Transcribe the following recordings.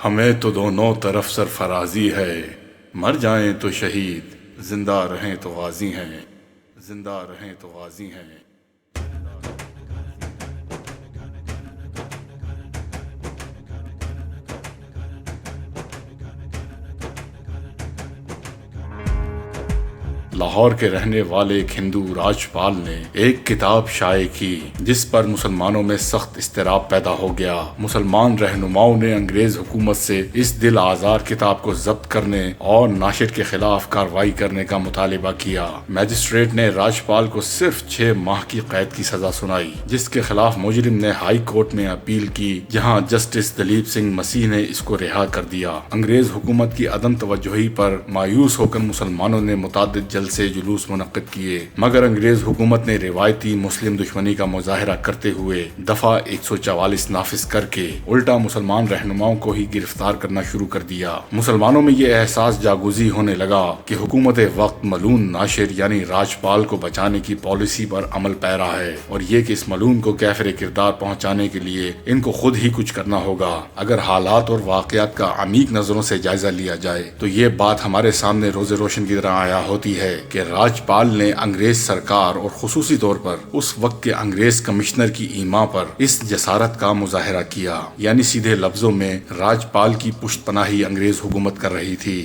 ہمیں تو دونوں طرف سرفرازی ہے، مر جائیں تو شہید، زندہ رہیں تو غازی ہیں، زندہ رہیں تو غازی ہیں۔ لاہور کے رہنے والے ایک ہندو راجپال نے ایک کتاب شائع کی جس پر مسلمانوں میں سخت اضطراب پیدا ہو گیا۔ مسلمان رہنماؤں نے انگریز حکومت سے اس دل آزار کتاب کو ضبط کرنے اور ناشر کے خلاف کارروائی کرنے کا مطالبہ کیا۔ میجسٹریٹ نے راجپال کو صرف 6 ماہ کی قید کی سزا سنائی، جس کے خلاف مجرم نے ہائی کورٹ میں اپیل کی، جہاں جسٹس دلیپ سنگھ مسیح نے اس کو رہا کر دیا۔ انگریز حکومت کی عدم توجہی پر مایوس ہو کر مسلمانوں نے متعدد جلسے جلوس منعقد کیے، مگر انگریز حکومت نے روایتی مسلم دشمنی کا مظاہرہ کرتے ہوئے دفعہ 144 نافذ کر کے الٹا مسلمان رہنماؤں کو ہی گرفتار کرنا شروع کر دیا۔ مسلمانوں میں یہ احساس جاگوزی ہونے لگا کہ حکومت وقت ملعون ناشر یعنی راجپال کو بچانے کی پالیسی پر عمل پیرا ہے، اور یہ کہ اس ملعون کو کیفر کردار پہنچانے کے لیے ان کو خود ہی کچھ کرنا ہوگا۔ اگر حالات اور واقعات کا عمیق نظروں سے جائزہ لیا جائے تو یہ بات ہمارے سامنے روز روشن کی طرح آیا ہوتی ہے کہ راجپال نے انگریز سرکار اور خصوصی طور پر اس وقت کے انگریز کمشنر کی ایما پر اس جسارت کا مظاہرہ کیا، یعنی سیدھے لفظوں میں راجپال کی پشت پناہی انگریز حکومت کر رہی تھی۔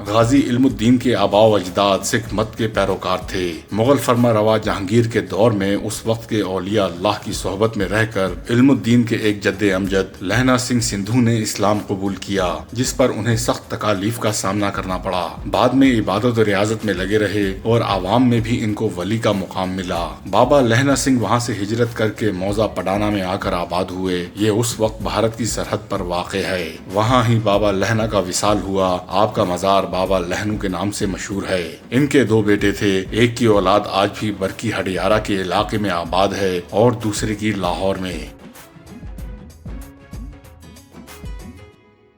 غازی علم الدین کے آباء و اجداد سکھ مت کے پیروکار تھے۔ مغل فرما روا جہانگیر کے دور میں اس وقت کے اولیاء اللہ کی صحبت میں رہ کر علم الدین کے ایک جد امجد لہنا سنگھ سندھو نے اسلام قبول کیا، جس پر انہیں سخت تکالیف کا سامنا کرنا پڑا۔ بعد میں عبادت و ریاضت میں لگے رہے اور عوام میں بھی ان کو ولی کا مقام ملا۔ بابا لہنا سنگھ وہاں سے ہجرت کر کے موضع پڈانا میں آ کر آباد ہوئے۔ یہ اس وقت بھارت کی سرحد پر واقع ہے۔ وہاں ہی بابا لہنا کا وصال ہوا۔ آپ کا مزار بابا لہنو کے نام سے مشہور ہے۔ ان کے 2 بیٹے تھے، ایک کی اولاد آج بھی برکی ہڈیارہ کے علاقے میں آباد ہے اور دوسرے کی لاہور میں۔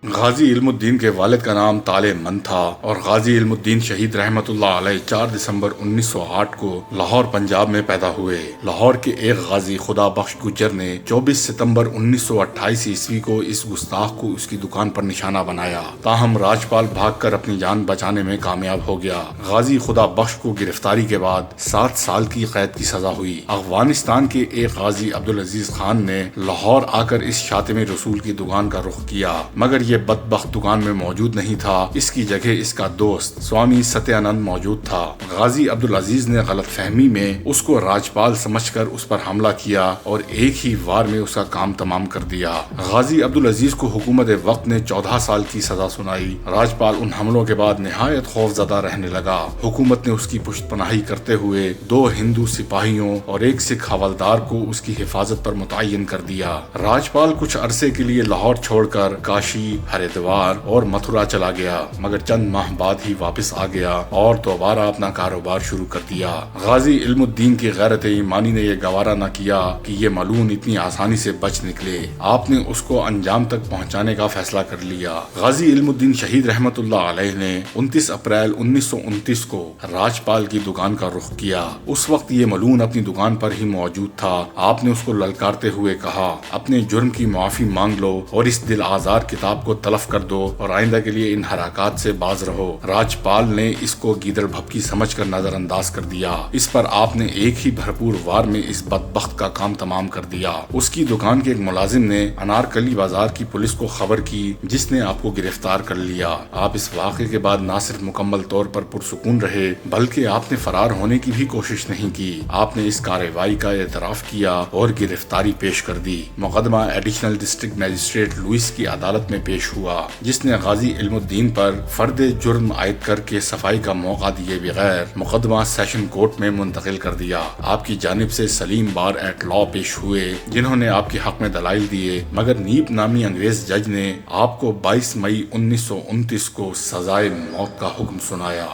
غازی علم الدین کے والد کا نام طالع من تھا اور غازی علم الدین شہید رحمت اللہ علیہ 4 دسمبر 1908 کو لاہور پنجاب میں پیدا ہوئے۔ لاہور کے ایک غازی خدا بخش گجر نے 24 ستمبر 1928 عیسوی کو اس گستاخ کو اس کی دکان پر نشانہ بنایا، تاہم راجپال بھاگ کر اپنی جان بچانے میں کامیاب ہو گیا۔ غازی خدا بخش کو گرفتاری کے بعد 7 سال کی قید کی سزا ہوئی۔ افغانستان کے ایک غازی عبدالعزیز خان نے لاہور آ کر اس شاطم رسول کی دکان کا رخ کیا، مگر یہ بدبخت دکان میں موجود نہیں تھا۔ اس کی جگہ اس کا دوست سوامی ستیانند موجود تھا۔ غازی عبدالعزیز نے غلط فہمی میں اس کو راجپال سمجھ کر اس پر حملہ کیا اور ایک ہی وار میں اس کا کام تمام کر دیا۔ غازی عبدالعزیز کو حکومت وقت نے 14 سال کی سزا سنائی۔ راجپال ان حملوں کے بعد نہایت خوف زدہ رہنے لگا۔ حکومت نے اس کی پشت پناہی کرتے ہوئے 2 ہندو سپاہیوں اور ایک سکھ حوالدار کو اس کی حفاظت پر متعین کر دیا۔ راجپال کچھ عرصے کے لیے لاہور چھوڑ کر کاشی، ہریدوار اور متھرا چلا گیا، مگر چند ماہ بعد ہی واپس آ گیا اور دوبارہ اپنا کاروبار شروع کر دیا۔ غازی علم الدین کی غیرت ایمانی نے یہ گوارا نہ کیا کہ یہ ملعون اتنی آسانی سے بچ نکلے۔ آپ نے اس کو انجام تک پہنچانے کا فیصلہ کر لیا۔ غازی علم الدین شہید رحمت اللہ علیہ نے 29 اپریل 1929 کو راجپال کی دکان کا رخ کیا۔ اس وقت یہ ملعون اپنی دکان پر ہی موجود تھا۔ آپ نے اس کو للکارتے ہوئے کہا، اپنے جرم کی معافی مانگ لو اور اس دل آزار کتاب کو تلف کر دو اور آئندہ کے لیے ان حرکات سے باز رہو۔ راجپال نے اس کو گیدڑ بھپکی سمجھ کر نظر انداز کر دیا۔ اس پر آپ نے ایک ہی بھرپور وار میں اس بدبخت کا کام تمام کر دیا۔ اس کی دکان کے ایک ملازم نے انارکلی بازار کی پولیس کو خبر کی، جس نے آپ کو گرفتار کر لیا۔ آپ اس واقعے کے بعد نہ صرف مکمل طور پر پرسکون رہے بلکہ آپ نے فرار ہونے کی بھی کوشش نہیں کی۔ آپ نے اس کارروائی کا اعتراف کیا اور گرفتاری پیش کر دی۔ مقدمہ ایڈیشنل ڈسٹرکٹ میجسٹریٹ لوئس کی عدالت میں پیش ہوا، جس نے غازی علم الدین پر فرد جرم عائد کر کے صفائی کا موقع دیے بغیر مقدمہ سیشن کورٹ میں منتقل کر دیا۔ آپ کی جانب سے سلیم بار ایٹ لا پیش ہوئے، جنہوں نے آپ کے حق میں دلائل دیے، مگر نیپ نامی انگریز جج نے آپ کو 22 مئی 1929 کو سزائے موت کا حکم سنایا۔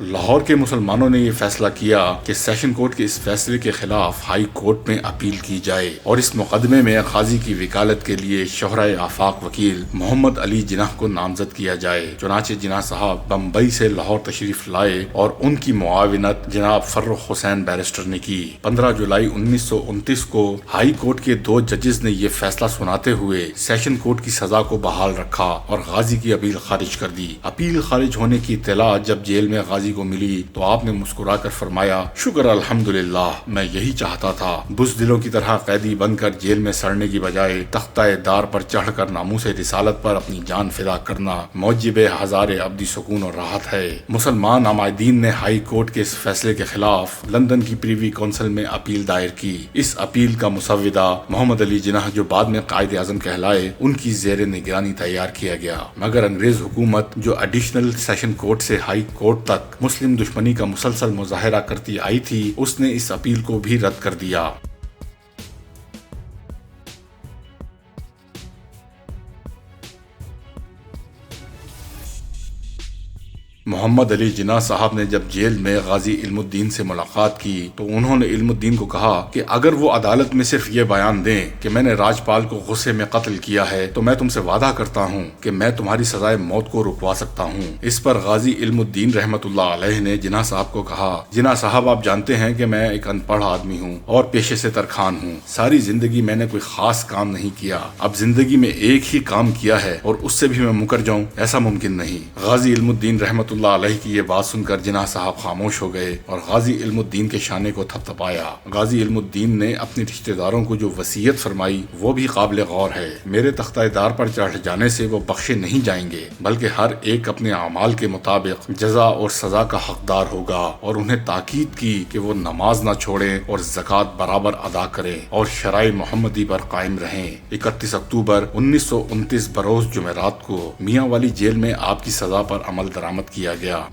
لاہور کے مسلمانوں نے یہ فیصلہ کیا کہ سیشن کورٹ کے اس فیصلے کے خلاف ہائی کورٹ میں اپیل کی جائے اور اس مقدمے میں قاضی کی وکالت کے لیے شہرائے آفاق وکیل محمد علی جناح کو نامزد کیا جائے۔ چنانچہ جناح صاحب بمبئی سے لاہور تشریف لائے اور ان کی معاونت جناب فرخ حسین بیرسٹر نے کی۔ 15 جولائی 1929 کو ہائی کورٹ کے 2 ججز نے یہ فیصلہ سناتے ہوئے سیشن کورٹ کی سزا کو بحال رکھا اور غازی کی اپیل خارج کر دی۔ اپیل خارج ہونے کی اطلاع جب جیل میں غازی کو ملی تو آپ نے مسکرا کر فرمایا، شکر الحمدللہ، میں یہی چاہتا تھا، بزدلوں کی طرح قیدی بن کر جیل میں سڑنے کی بجائے تختہ دار پر چڑھ کر ناموس رسالت پر اپنی جان فدا کرنا موجب ہزار ابدی سکون اور راحت ہے۔ مسلمان عمائدین نے ہائی کورٹ کے اس فیصلے کے خلاف لندن کی پریوی کونسل میں اپیل دائر کی۔ اس اپیل کا مسودہ محمد علی جناح جو بعد میں قائد اعظم کہلائے، ان کی زیر نگرانی تیار کیا گیا، مگر انگریز حکومت جو ایڈیشنل سیشن کورٹ سے ہائی کورٹ تک مسلم دشمنی کا مسلسل مظاہرہ کرتی آئی تھی، اس نے اس اپیل کو بھی رد کر دیا۔ محمد علی جناح صاحب نے جب جیل میں غازی علم الدین سے ملاقات کی تو انہوں نے علم الدین کو کہا کہ اگر وہ عدالت میں صرف یہ بیان دیں کہ میں نے راجپال کو غصے میں قتل کیا ہے تو میں تم سے وعدہ کرتا ہوں کہ میں تمہاری سزائے موت کو رکوا سکتا ہوں۔ اس پر غازی علم الدین رحمت اللہ علیہ نے جناح صاحب کو کہا، جناح صاحب آپ جانتے ہیں کہ میں ایک ان پڑھ آدمی ہوں اور پیشے سے ترکھان ہوں، ساری زندگی میں نے کوئی خاص کام نہیں کیا، اب زندگی میں ایک ہی کام کیا ہے اور اس سے بھی میں مکر جاؤں، ایسا ممکن نہیں۔ غازی علم الدین رحمت اللہ علیہ کی یہ بات سن کر جناح صاحب خاموش ہو گئے اور غازی علم الدین کے شانے کو تھپتھپایا۔ غازی علم الدین نے اپنے رشتہ داروں کو جو وصیت فرمائی وہ بھی قابل غور ہے۔ میرے تختہ دار پر چڑھ جانے سے وہ بخشے نہیں جائیں گے، بلکہ ہر ایک اپنے اعمال کے مطابق جزا اور سزا کا حقدار ہوگا، اور انہیں تاکید کی کہ وہ نماز نہ چھوڑیں اور زکوٰۃ برابر ادا کریں اور شرائع محمدی پر قائم رہیں۔ 31 اکتوبر 1929 بروز جمعرات کو میاں والی جیل میں آپ کی سزا پر عمل درآمد کیا گیا۔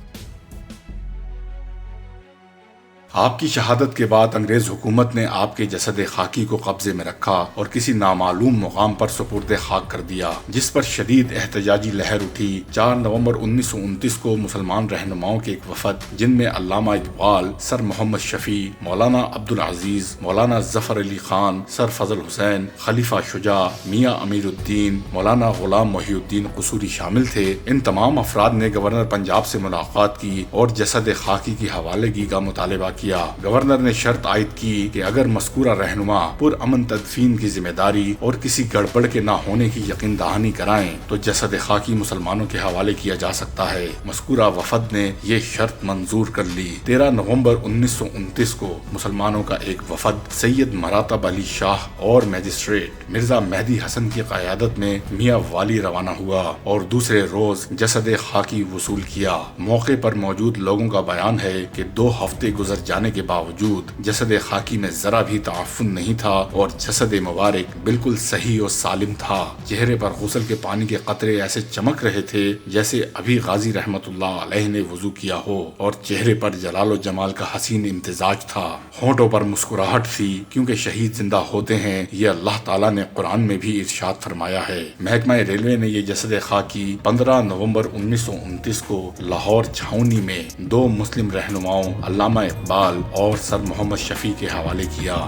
آپ کی شہادت کے بعد انگریز حکومت نے آپ کے جسد خاکی کو قبضے میں رکھا اور کسی نامعلوم مقام پر سپرد خاک کر دیا، جس پر شدید احتجاجی لہر اٹھی۔ 4 نومبر 1929 کو مسلمان رہنماؤں کے ایک وفد، جن میں علامہ اقبال، سر محمد شفیع، مولانا عبدالعزیز، مولانا ظفر علی خان، سر فضل حسین، خلیفہ شجاع، میاں امیر الدین، مولانا غلام محی الدین قصوری شامل تھے، ان تمام افراد نے گورنر پنجاب سے ملاقات کی اور جسد خاکی کی حوالگی کا مطالبہ کیا۔ گورنر نے شرط عائد کی کہ اگر مذکورہ رہنما پرامن تدفین کی ذمہ داری اور کسی گڑبڑ کے نہ ہونے کی یقین دہانی کرائیں تو جسد خاکی مسلمانوں کے حوالے کیا جا سکتا ہے۔ مذکورہ وفد نے یہ شرط منظور کر لی۔ 13 نومبر 1929 کو مسلمانوں کا ایک وفد سید مراتب علی شاہ اور میجسٹریٹ مرزا مہدی حسن کی قیادت میں میاں والی روانہ ہوا اور دوسرے روز جسد خاکی وصول کیا۔ موقع پر موجود لوگوں کا بیان ہے کہ 2 ہفتے گزر جانے کے باوجود جسد خاکی میں ذرا بھی تعفن نہیں تھا اور جسد مبارک بالکل صحیح اور سالم تھا۔ چہرے پر غسل کے پانی کے قطرے ایسے چمک رہے تھے جیسے ابھی غازی رحمت اللہ علیہ نے وضو کیا ہو، اور چہرے پر جلال و جمال کا حسین امتزاج تھا۔ ہونٹوں پر مسکراہٹ تھی، کیونکہ شہید زندہ ہوتے ہیں، یہ اللہ تعالیٰ نے قرآن میں بھی ارشاد فرمایا ہے۔ محکمہ ریلوے نے یہ جسد خاکی 15 نومبر 1929 کو لاہور چھاؤنی میں 2 مسلم رہنماؤں علامہ اقبال اور سر محمد شفیع کے حوالے کیا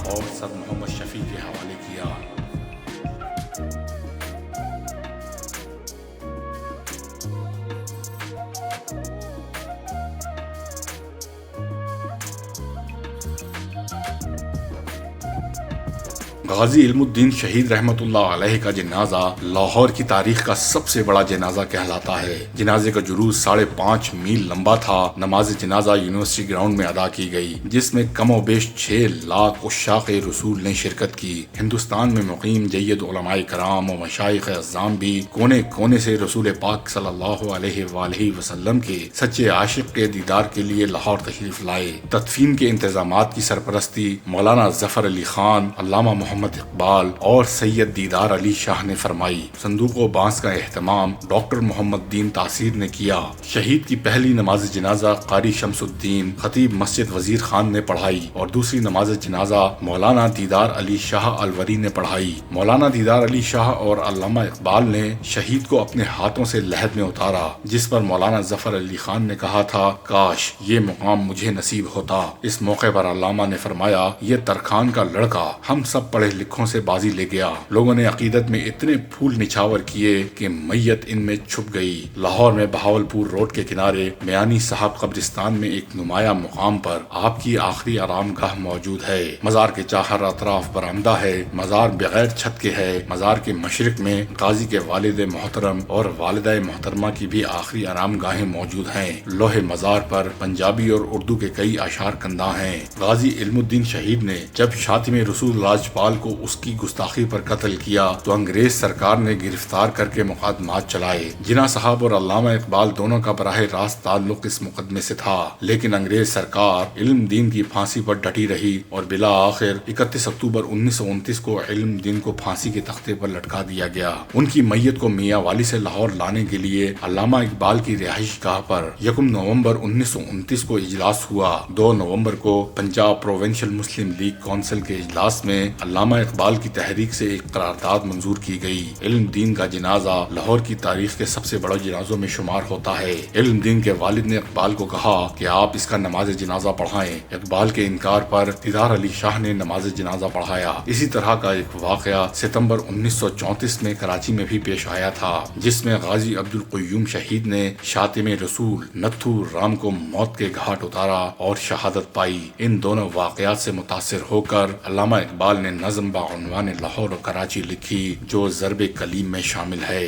غازی علم الدین شہید رحمت اللہ علیہ کا جنازہ لاہور کی تاریخ کا سب سے بڑا جنازہ کہلاتا ہے۔ جنازے کا جلوس 5.5 میل لمبا تھا۔ نماز جنازہ یونیورسٹی گراؤنڈ میں ادا کی گئی، جس میں کم و بیش 6 لاکھ عشاق رسول نے شرکت کی۔ ہندوستان میں مقیم جید علماء کرام و مشائخ اعظام بھی کونے کونے سے رسول پاک صلی اللہ علیہ وآلہ وسلم کے سچے عاشق کے دیدار کے لیے لاہور تشریف لائے۔ تدفین کے انتظامات کی سرپرستی مولانا ظفر علی خان، علامہ محمد محمد اقبال اور سید دیدار علی شاہ نے فرمائی۔ صندوق و بانس کا اہتمام ڈاکٹر محمد دین تاثیر نے کیا۔ شہید کی پہلی نماز جنازہ قاری شمس الدین خطیب مسجد وزیر خان نے پڑھائی اور دوسری نماز جنازہ مولانا دیدار علی شاہ الوری نے پڑھائی۔ مولانا دیدار علی شاہ اور علامہ اقبال نے شہید کو اپنے ہاتھوں سے لحد میں اتارا، جس پر مولانا ظفر علی خان نے کہا تھا، کاش یہ مقام مجھے نصیب ہوتا۔ اس موقع پر علامہ نے فرمایا، یہ ترکھان کا لڑکا ہم سب پڑھے لکھوں سے بازی لے گیا۔ لوگوں نے عقیدت میں اتنے پھول نچھاور کیے کہ میت ان میں چھپ گئی۔ لاہور میں بہاولپور روڈ کے کنارے میانی صاحب قبرستان میں ایک نمایاں مقام پر آپ کی آخری آرام گاہ موجود ہے۔ مزار کے چاہر اطراف برآمدہ ہے۔ مزار بغیر چھت کے ہے۔ مزار کے مشرق میں غازی کے والد محترم اور والدہ محترمہ کی بھی آخری آرام گاہیں موجود ہیں۔ لوح مزار پر پنجابی اور اردو کے کئی اشعار کندہ ہیں۔ غازی علم الدین شہید نے جب شاطم رسول راجپال کو اس کی گستاخی پر قتل کیا تو انگریز سرکار نے گرفتار کر کے مقدمات چلائے۔ جناح صاحب اور علامہ اقبال دونوں کا براہ راست تعلق اس مقدمے سے تھا، لیکن انگریز سرکار علم دین کی پھانسی پر ڈٹی رہی اور بالآخر 31 اکتوبر 1929 کو علم دین کو پھانسی کے تختے پر لٹکا دیا گیا۔ ان کی میت کو میاں والی سے لاہور لانے کے لیے علامہ اقبال کی رہائش گاہ پر 1 نومبر 1929 کو اجلاس ہوا۔ 2 نومبر کو پنجاب پروونشل مسلم لیگ کونسل کے اجلاس میں علامہ اقبال کی تحریک سے ایک قرارداد منظور کی گئی۔ علم دین کا جنازہ لاہور کی تاریخ کے سب سے بڑے جنازوں میں شمار ہوتا ہے۔ علم دین کے والد نے اقبال کو کہا کہ آپ اس کا نماز جنازہ پڑھائیں۔ اقبال کے انکار پر دیدار علی شاہ نے نماز جنازہ پڑھایا۔ اسی طرح کا ایک واقعہ ستمبر 1934 میں کراچی میں بھی پیش آیا تھا، جس میں غازی عبد القیوم شہید نے شاطم رسول نتھو رام کو موت کے گھاٹ اتارا اور شہادت پائی۔ ان دونوں واقعات سے متاثر ہو کر علامہ اقبال نے نظم بعنوان لاہور و کراچی لکھی، جو ضرب کلیم میں شامل ہے۔